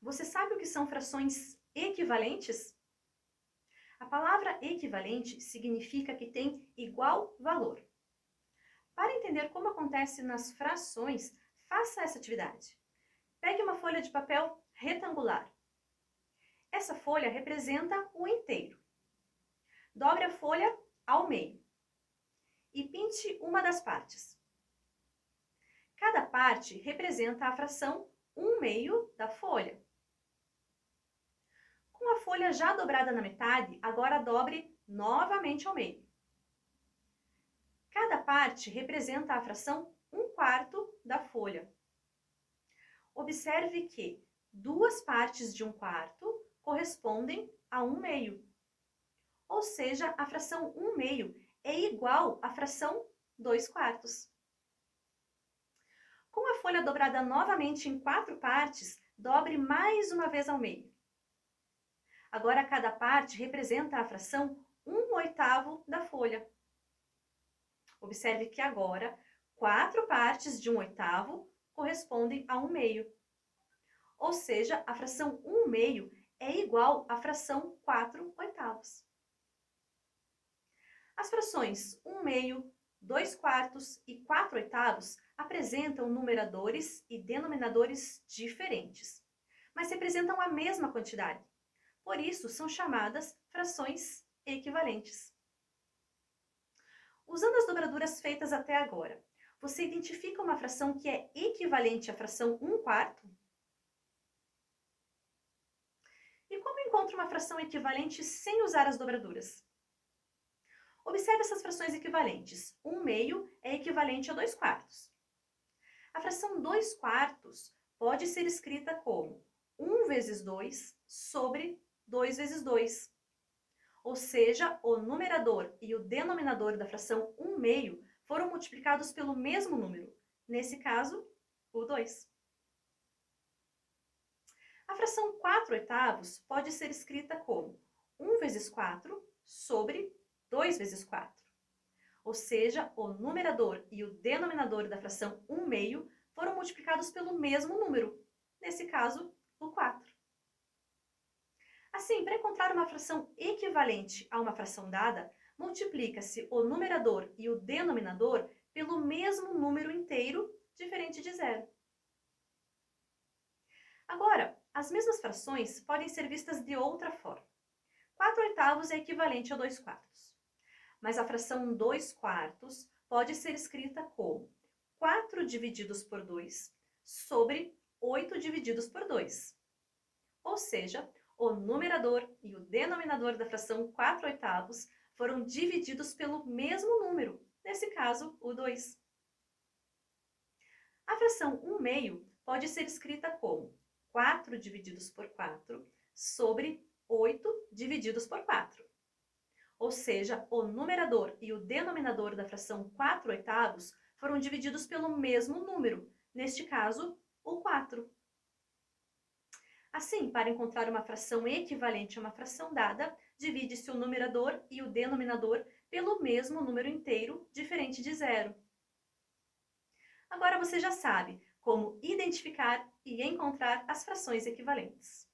Você sabe o que são frações equivalentes? A palavra equivalente significa que tem igual valor. Para entender como acontece nas frações, faça essa atividade. Pegue uma folha de papel retangular. Essa folha representa o inteiro. Dobre a folha ao meio e pinte uma das partes. Cada parte representa a fração 1/2 da folha. Com a folha já dobrada na metade, agora dobre novamente ao meio. Cada parte representa a fração 1/4 da folha. Observe que 2 partes de 1/4 correspondem a 1/2. Ou seja, a fração 1/2 é igual à fração 2/4. Com a folha dobrada novamente em 4 partes, dobre mais uma vez ao meio. Agora, cada parte representa a fração 1/8 da folha. Observe que agora, 4 partes de 1/8 correspondem a 1/2. Ou seja, a fração 1/2 é igual à fração 4/8. As frações 1/2, 2/4 e 4/8 apresentam numeradores e denominadores diferentes, mas representam a mesma quantidade. Por isso, são chamadas frações equivalentes. Usando as dobraduras feitas até agora, você identifica uma fração que é equivalente à fração 1/4? E como encontro uma fração equivalente sem usar as dobraduras? Observe essas frações equivalentes. 1/2 é equivalente a 2/4. A fração 2/4 pode ser escrita como 1 vezes 2 sobre 2 vezes 2. Ou seja, o numerador e o denominador da fração 1/2 foram multiplicados pelo mesmo número, nesse caso, o 2. A fração 4/8 pode ser escrita como 1 vezes 4 sobre 2 vezes 4. Ou seja, o numerador e o denominador da fração 1/2 foram multiplicados pelo mesmo número, nesse caso, o 4. Assim, para encontrar uma fração equivalente a uma fração dada, multiplica-se o numerador e o denominador pelo mesmo número inteiro, diferente de zero. Agora, as mesmas frações podem ser vistas de outra forma. 4/8 é equivalente a 2/4. Mas a fração 2/4 pode ser escrita como 4 divididos por 2 sobre 8 divididos por 2. Ou seja, o numerador e o denominador da fração 4/8 foram divididos pelo mesmo número, nesse caso, o 2. A fração 1/2 pode ser escrita como 4 divididos por 4 sobre 8 divididos por 4. Ou seja, o numerador e o denominador da fração 4/8 foram divididos pelo mesmo número, neste caso, o 4. Assim, para encontrar uma fração equivalente a uma fração dada, divide-se o numerador e o denominador pelo mesmo número inteiro, diferente de zero. Agora você já sabe como identificar e encontrar as frações equivalentes.